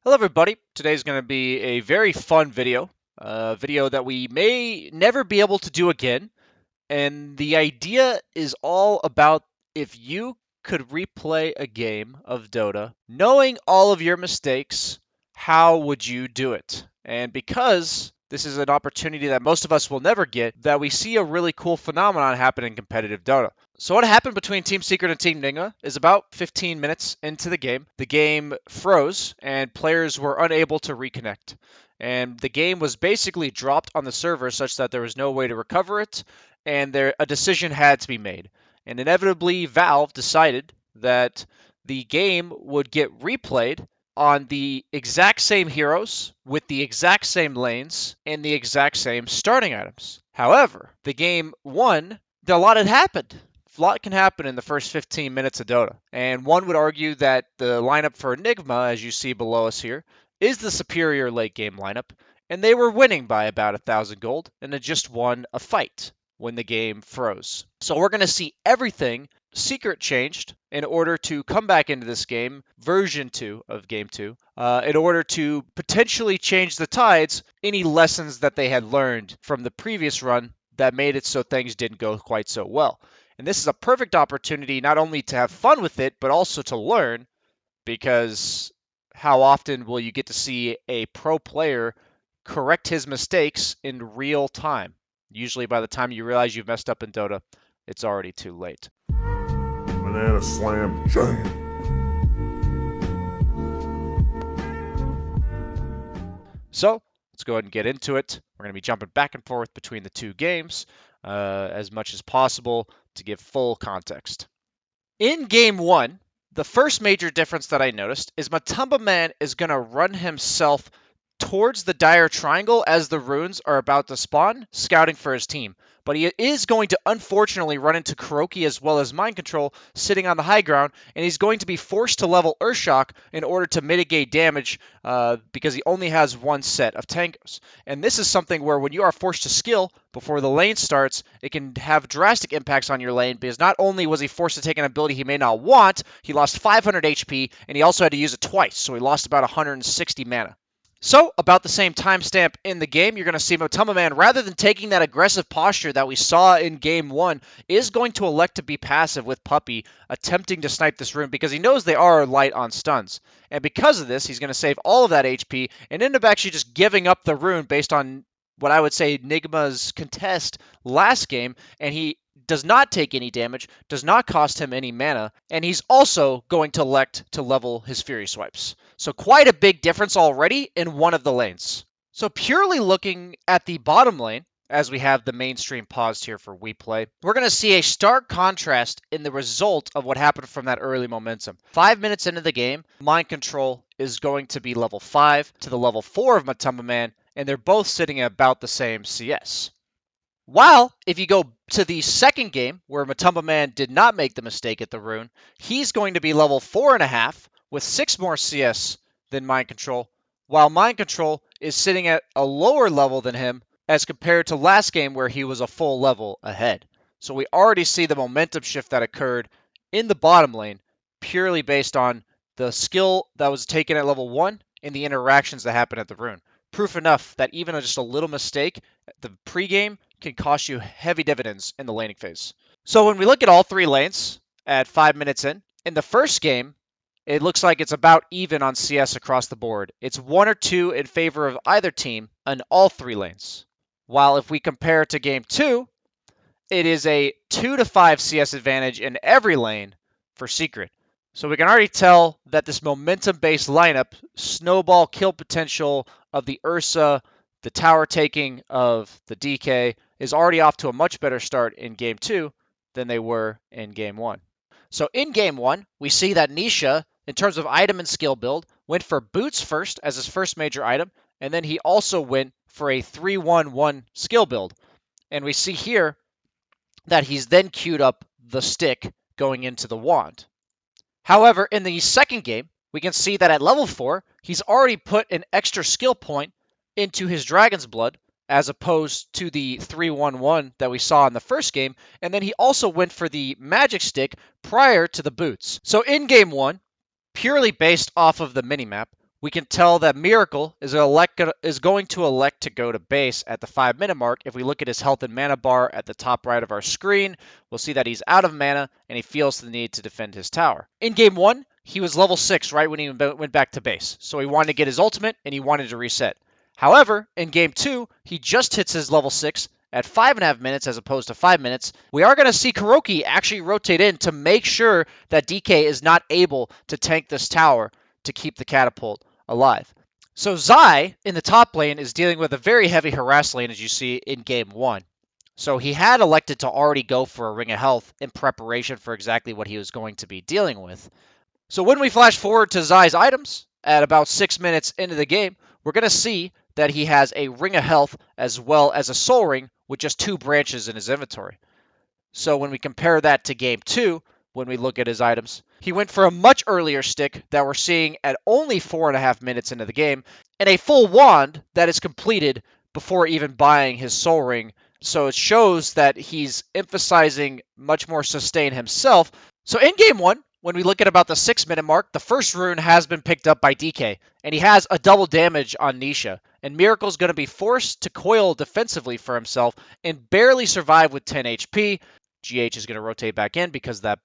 Hello everybody, today's going to be a very fun video, a video that we may never be able to do again, and the idea is all about if you could replay a game of Dota, knowing all of your mistakes, how would you do it? And because this is an opportunity that most of us will never get, that we see a really cool phenomenon happen in competitive Dota. So what happened between Team Secret and Team Nigma is about 15 minutes into the game froze and players were unable to reconnect. And the game was basically dropped on the server such that there was no way to recover it, and a decision had to be made. And inevitably, Valve decided that the game would get replayed on the exact same heroes, with the exact same lanes, and the exact same starting items. However, the game won. A lot had happened. A lot can happen in the first 15 minutes of Dota. And one would argue that the lineup for Enigma, as you see below us here, is the superior late game lineup, and they were winning by about 1,000 gold, and had just won a fight when the game froze. So we're going to see everything Secret changed in order to come back into this game, version 2 of Game 2, in order to potentially change the tides, any lessons that they had learned from the previous run that made it so things didn't go quite so well. And this is a perfect opportunity not only to have fun with it, but also to learn, because how often will you get to see a pro player correct his mistakes in real time? Usually by the time you realize you've messed up in Dota, it's already too late. Banana slam jam. So let's go ahead and get into it. We're going to be jumping back and forth between the two games as much as possible to give full context. In game one, the first major difference that I noticed is Matumba Man is going to run himself towards the dire triangle as the runes are about to spawn, scouting for his team. But he is going to unfortunately run into Kuroki as well as Mind Control sitting on the high ground, and he's going to be forced to level Earthshock in order to mitigate damage because he only has one set of tangos. And this is something where when you are forced to skill before the lane starts, it can have drastic impacts on your lane, because not only was he forced to take an ability he may not want, he lost 500 HP, and he also had to use it twice, so he lost about 160 mana. So, about the same timestamp in the game, you're going to see Matumba Man, rather than taking that aggressive posture that we saw in Game 1, is going to elect to be passive with Puppey, attempting to snipe this rune because he knows they are light on stuns. And because of this, he's going to save all of that HP and end up actually just giving up the rune based on what I would say Nigma's contest last game, and he does not take any damage, does not cost him any mana, and he's also going to elect to level his Fury Swipes. So quite a big difference already in one of the lanes. So purely looking at the bottom lane, as we have the mainstream paused here for WePlay, we're going to see a stark contrast in the result of what happened from that early momentum. 5 minutes into the game, Mind Control is going to be level 5 to the level 4 of Matumba Man, and they're both sitting at about the same CS. While, if you go to the second game, where Matumba Man did not make the mistake at the rune, he's going to be level 4.5 with 6 more CS than Mind Control, while Mind Control is sitting at a lower level than him as compared to last game where he was a full level ahead. So we already see the momentum shift that occurred in the bottom lane purely based on the skill that was taken at level 1 and the interactions that happened at the rune. Proof enough that even just a little mistake at the pregame can cost you heavy dividends in the laning phase. So when we look at all three lanes at 5 minutes in the first game, it looks like it's about even on CS across the board. It's 1 or 2 in favor of either team on all three lanes. While if we compare to game 2, it is a 2 to 5 CS advantage in every lane for Secret. So we can already tell that this momentum-based lineup, snowball kill potential of the Ursa, the tower taking of the DK, is already off to a much better start in Game 2 than they were in Game 1. So in Game 1, we see that Nisha, in terms of item and skill build, went for boots first as his first major item, and then he also went for a 3-1-1 skill build. And we see here that he's then queued up the stick going into the wand. However, in the second game, we can see that at level 4, he's already put an extra skill point into his Dragon's Blood, as opposed to the 3-1-1 that we saw in the first game, and then he also went for the Magic Stick prior to the boots. So in Game 1, purely based off of the minimap, we can tell that Miracle is going to elect to go to base at the 5-minute mark. If we look at his health and mana bar at the top right of our screen, we'll see that he's out of mana and he feels the need to defend his tower. In game 1, he was level 6 right when he went back to base, so he wanted to get his ultimate and he wanted to reset. However, in game 2, he just hits his level 6 at 5.5 minutes as opposed to 5 minutes. We are going to see Kuroki actually rotate in to make sure that DK is not able to tank this tower to keep the catapult alive. So Zai in the top lane is dealing with a very heavy harass lane, as you see in game 1. So he had elected to already go for a Ring of Health in preparation for exactly what he was going to be dealing with. So when we flash forward to Zai's items at about 6 minutes into the game, we're going to see that he has a Ring of Health as well as a Soul Ring with just 2 branches in his inventory. So when we compare that to game 2, when we look at his items, he went for a much earlier stick that we're seeing at only 4.5 minutes into the game, and a full wand that is completed before even buying his Soul Ring. So it shows that he's emphasizing much more sustain himself. So in game 1, when we look at about the 6-minute mark, the first rune has been picked up by DK, and he has a double damage on Nisha. And Miracle's going to be forced to coil defensively for himself and barely survive with 10 HP. GH is going to rotate back in because the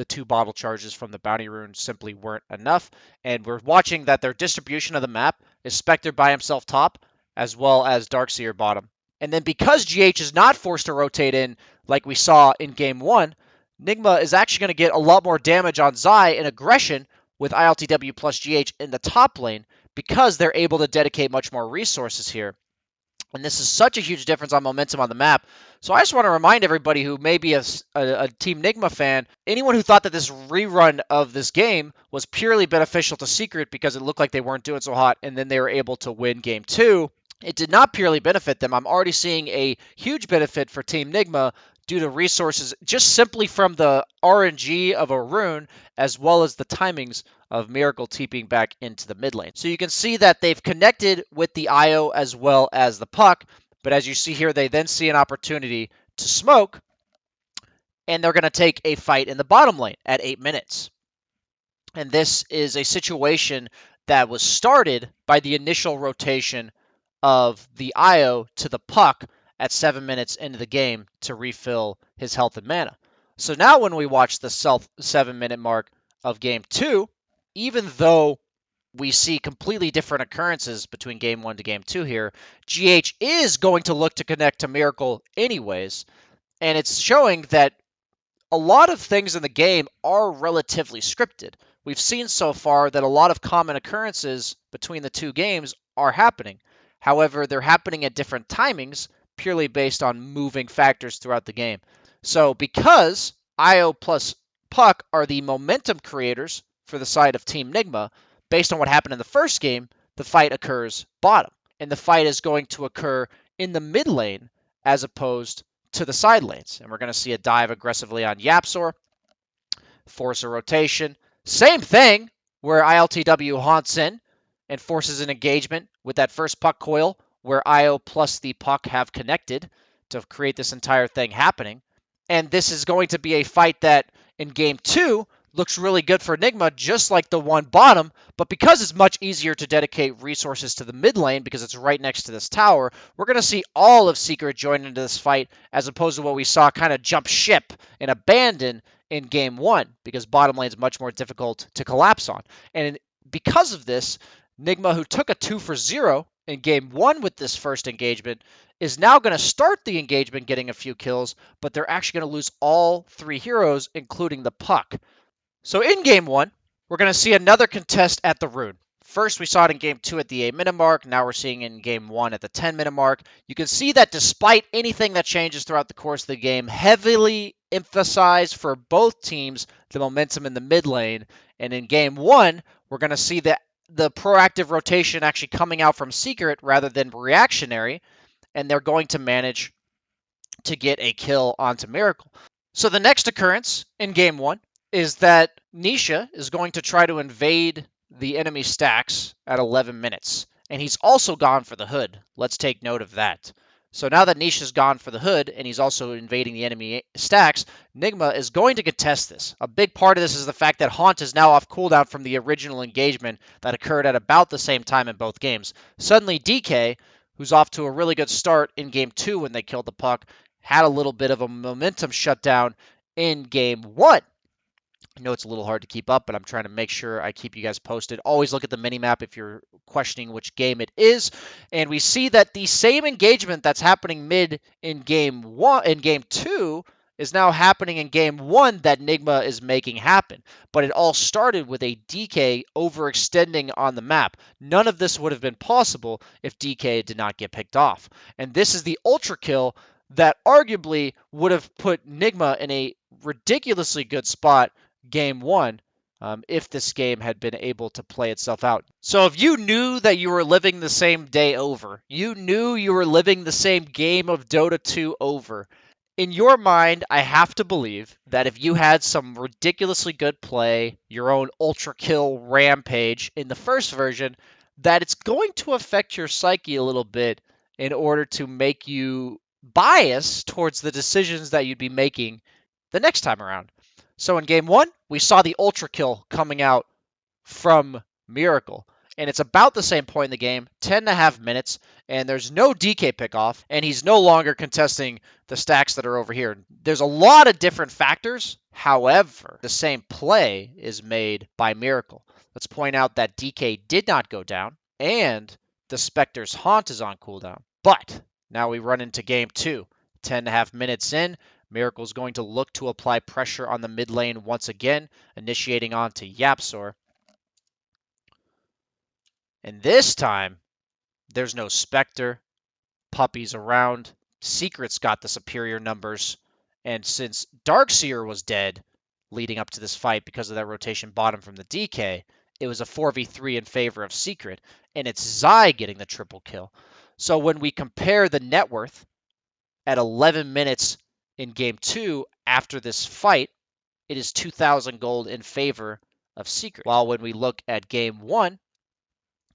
2 bottle charges from the bounty rune simply weren't enough. And we're watching that their distribution of the map is Spectre by himself top, as well as Darkseer bottom. And then because GH is not forced to rotate in like we saw in game 1, Nigma is actually going to get a lot more damage on Zai and aggression with ILTW plus GH in the top lane because they're able to dedicate much more resources here. And this is such a huge difference on momentum on the map. So I just want to remind everybody who may be a Team Nigma fan, anyone who thought that this rerun of this game was purely beneficial to Secret because it looked like they weren't doing so hot and then they were able to win game 2, it did not purely benefit them. I'm already seeing a huge benefit for Team Nigma due to resources just simply from the RNG of a rune as well as the timings of Miracle TPing back into the mid lane. So you can see that they've connected with the IO as well as the puck, but as you see here, they then see an opportunity to smoke, and they're going to take a fight in the bottom lane at 8 minutes. And this is a situation that was started by the initial rotation of the IO to the puck at 7 minutes into the game to refill his health and mana. So now when we watch the 7-minute mark of game 2, even though we see completely different occurrences between game 1 to game 2 here, GH is going to look to connect to Miracle anyways, and it's showing that a lot of things in the game are relatively scripted. We've seen so far that a lot of common occurrences between the 2 games are happening. However, they're happening at different timings, purely based on moving factors throughout the game. So because IO plus Puck are the momentum creators for the side of Team Nigma, based on what happened in the first game, the fight occurs bottom. And the fight is going to occur in the mid lane as opposed to the side lanes. And we're going to see a dive aggressively on Yapsor, force a rotation. Same thing where ILTW haunts in and forces an engagement with that first puck coil where IO plus the puck have connected to create this entire thing happening. And this is going to be a fight that in game 2 looks really good for Nigma, just like the one bottom, but because it's much easier to dedicate resources to the mid lane because it's right next to this tower, we're going to see all of Secret join into this fight as opposed to what we saw kind of jump ship and abandon in game 1 because bottom lane is much more difficult to collapse on. And because of this, Nigma, who took a 2 for 0 in game 1 with this first engagement, is now going to start the engagement getting a few kills, but they're actually going to lose all 3 heroes, including the puck. So in game 1, we're going to see another contest at the rune. First, we saw it in game 2 at the 8-minute mark. Now we're seeing it in game 1 at the 10-minute mark. You can see that despite anything that changes throughout the course of the game, heavily emphasized for both teams the momentum in the mid lane. And in game 1, we're going to see the proactive rotation actually coming out from Secret rather than reactionary, and they're going to manage to get a kill onto Miracle. So the next occurrence in game 1 is that Nisha is going to try to invade the enemy stacks at 11 minutes. And he's also gone for the hood. Let's take note of that. So now that Nisha's gone for the hood and he's also invading the enemy stacks, Nigma is going to contest this. A big part of this is the fact that Haunt is now off cooldown from the original engagement that occurred at about the same time in both games. Suddenly DK, who's off to a really good start in game 2 when they killed the puck, had a little bit of a momentum shutdown in game 1. I know it's a little hard to keep up, but I'm trying to make sure I keep you guys posted. Always look at the minimap if you're questioning which game it is. And we see that the same engagement that's happening mid in game 2 is now happening in game 1 that Nigma is making happen. But it all started with a DK overextending on the map. None of this would have been possible if DK did not get picked off. And this is the ultra kill that arguably would have put Nigma in a ridiculously good spot game 1 if this game had been able to play itself out. So if you knew that you were living the same day over, you knew you were living the same game of Dota 2 over, in your mind, I have to believe that if you had some ridiculously good play, your own ultra kill rampage in the first version, that it's going to affect your psyche a little bit in order to make you bias towards the decisions that you'd be making the next time around. So in game 1, we saw the ultra kill coming out from Miracle. And it's about the same point in the game, 10.5 minutes, and there's no DK pickoff, and he's no longer contesting the stacks that are over here. There's a lot of different factors. However, the same play is made by Miracle. Let's point out that DK did not go down, and the Spectre's Haunt is on cooldown. But now we run into game 2. 10.5 minutes in, Miracle's going to look to apply pressure on the mid lane once again, initiating onto Yapsor. And this time, there's no Spectre, Puppy's around, Secret's got the superior numbers, and since Darkseer was dead leading up to this fight because of that rotation bottom from the DK, it was a 4v3 in favor of Secret, and it's Zai getting the triple kill. So when we compare the net worth at 11 minutes in game 2 after this fight, it is 2,000 gold in favor of Secret. While when we look at game 1,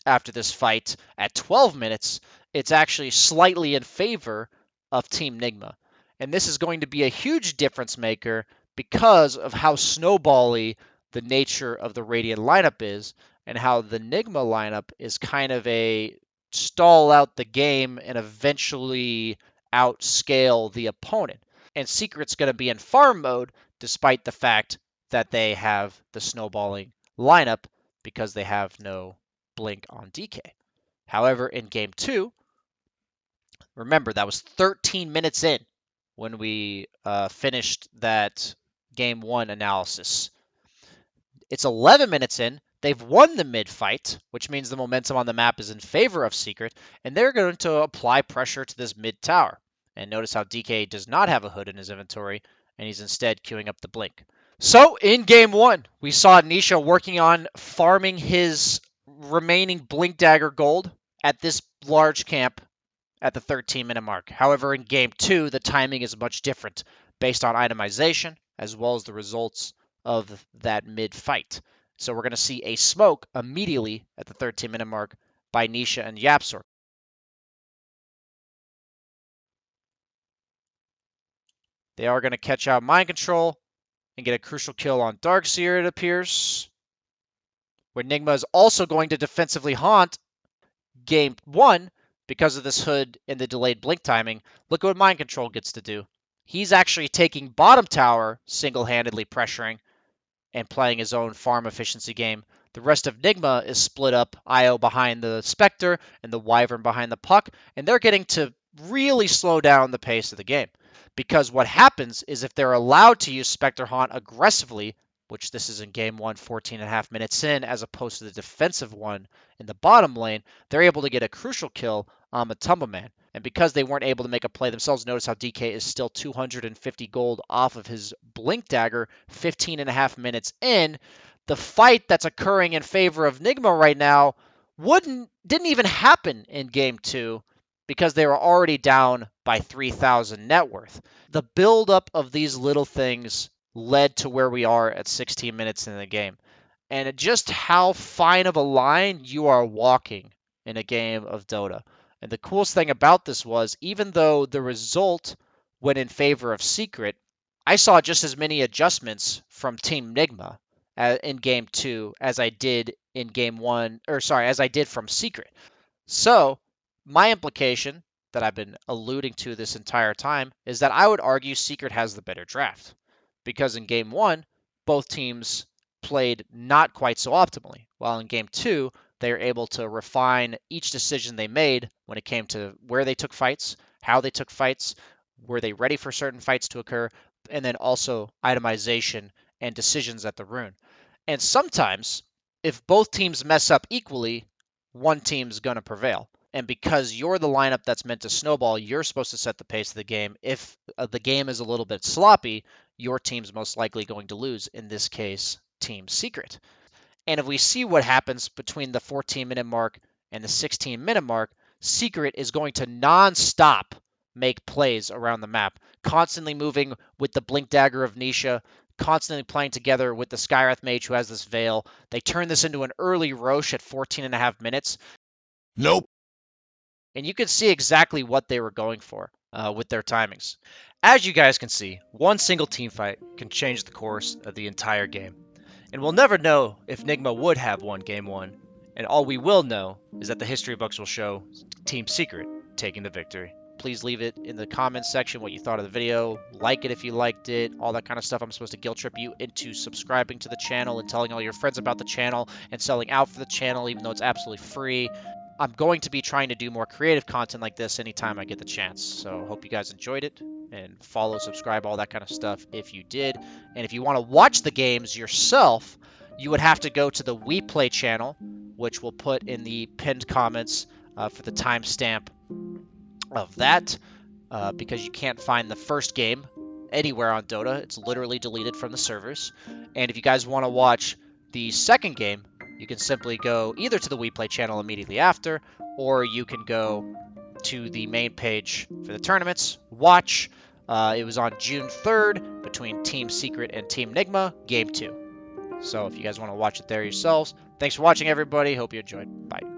after this fight at 12 minutes, it's actually slightly in favor of Team Nigma. And this is going to be a huge difference maker because of how snowbally the nature of the Radiant lineup is and how the Nigma lineup is kind of a stall out the game and eventually outscale the opponent. And Secret's going to be in farm mode despite the fact that they have the snowballing lineup because they have no blink on DK. However, in game 2, remember that was 13 minutes in when we finished that game 1 analysis. It's 11 minutes in. They've won the mid fight, which means the momentum on the map is in favor of Secret, and they're going to apply pressure to this mid tower. And notice how DK does not have a hood in his inventory, and he's instead queuing up the blink. So in game 1, we saw Nisha working on farming his remaining Blink Dagger gold at this large camp at the 13-minute mark. However, in game 2, the timing is much different based on itemization as well as the results of that mid-fight. So we're going to see a smoke immediately at the 13-minute mark by Nisha and Yapsor. They are going to catch out Mind Control and get a crucial kill on Darkseer, it appears. Where Nigma is also going to defensively haunt game 1 because of this hood and the delayed blink timing. Look at what Mind Control gets to do. He's actually taking bottom tower, single-handedly pressuring, and playing his own farm efficiency game. The rest of Nigma is split up, Io behind the Spectre and the Wyvern behind the Puck, and they're getting to really slow down the pace of the game. Because what happens is if they're allowed to use Spectre Haunt aggressively, which this is in game 1, 14.5 minutes in, as opposed to the defensive one in the bottom lane, they're able to get a crucial kill on Matumba Man. And because they weren't able to make a play themselves, notice how DK is still 250 gold off of his Blink Dagger 15.5 minutes in. The fight that's occurring in favor of Nigma right now didn't even happen in game 2 because they were already down by 3,000 net worth. The buildup of these little things led to where we are at 16 minutes in the game. And just how fine of a line you are walking in a game of Dota. And the coolest thing about this was, even though the result went in favor of Secret, I saw just as many adjustments from Team Nigma in game 2 as I did in game 1, or sorry, as I did from Secret. So, my implication that I've been alluding to this entire time is that I would argue Secret has the better draft. Because in game 1, both teams played not quite so optimally, while in game 2, they were able to refine each decision they made when it came to where they took fights, how they took fights, were they ready for certain fights to occur, and then also itemization and decisions at the rune. And sometimes, if both teams mess up equally, one team's going to prevail. And because you're the lineup that's meant to snowball, you're supposed to set the pace of the game. If the game is a little bit sloppy, your team's most likely going to lose, in this case, Team Secret. And if we see what happens between the 14-minute mark and the 16-minute mark, Secret is going to non-stop make plays around the map, constantly moving with the Blink Dagger of Nisha, constantly playing together with the Skywrath Mage who has this Veil. They turn this into an early Roche at 14 and a half minutes. Nope. And you can see exactly what they were going for with their timings. As you guys can see, one single team fight can change the course of the entire game. And we'll never know if Nigma would have won Game 1, and all we will know is that the history books will show Team Secret taking the victory. Please leave it in the comments section what you thought of the video. Like it if you liked it, all that kind of stuff. I'm supposed to guilt trip you into subscribing to the channel and telling all your friends about the channel and selling out for the channel even though it's absolutely free. I'm going to be trying to do more creative content like this anytime I get the chance. So hope you guys enjoyed it, and follow, subscribe, all that kind of stuff if you did. And if you want to watch the games yourself, you would have to go to the We Play channel, which we'll put in the pinned comments for the timestamp of that, because you can't find the first game anywhere on Dota. It's literally deleted from the servers. And if you guys want to watch the second game, you can simply go either to the We Play channel immediately after, or you can go to the main page for the tournaments, watch. It was on June 3rd between Team Secret and Team Nigma, Game 2. So if you guys want to watch it there yourselves, thanks for watching, everybody. Hope you enjoyed. Bye.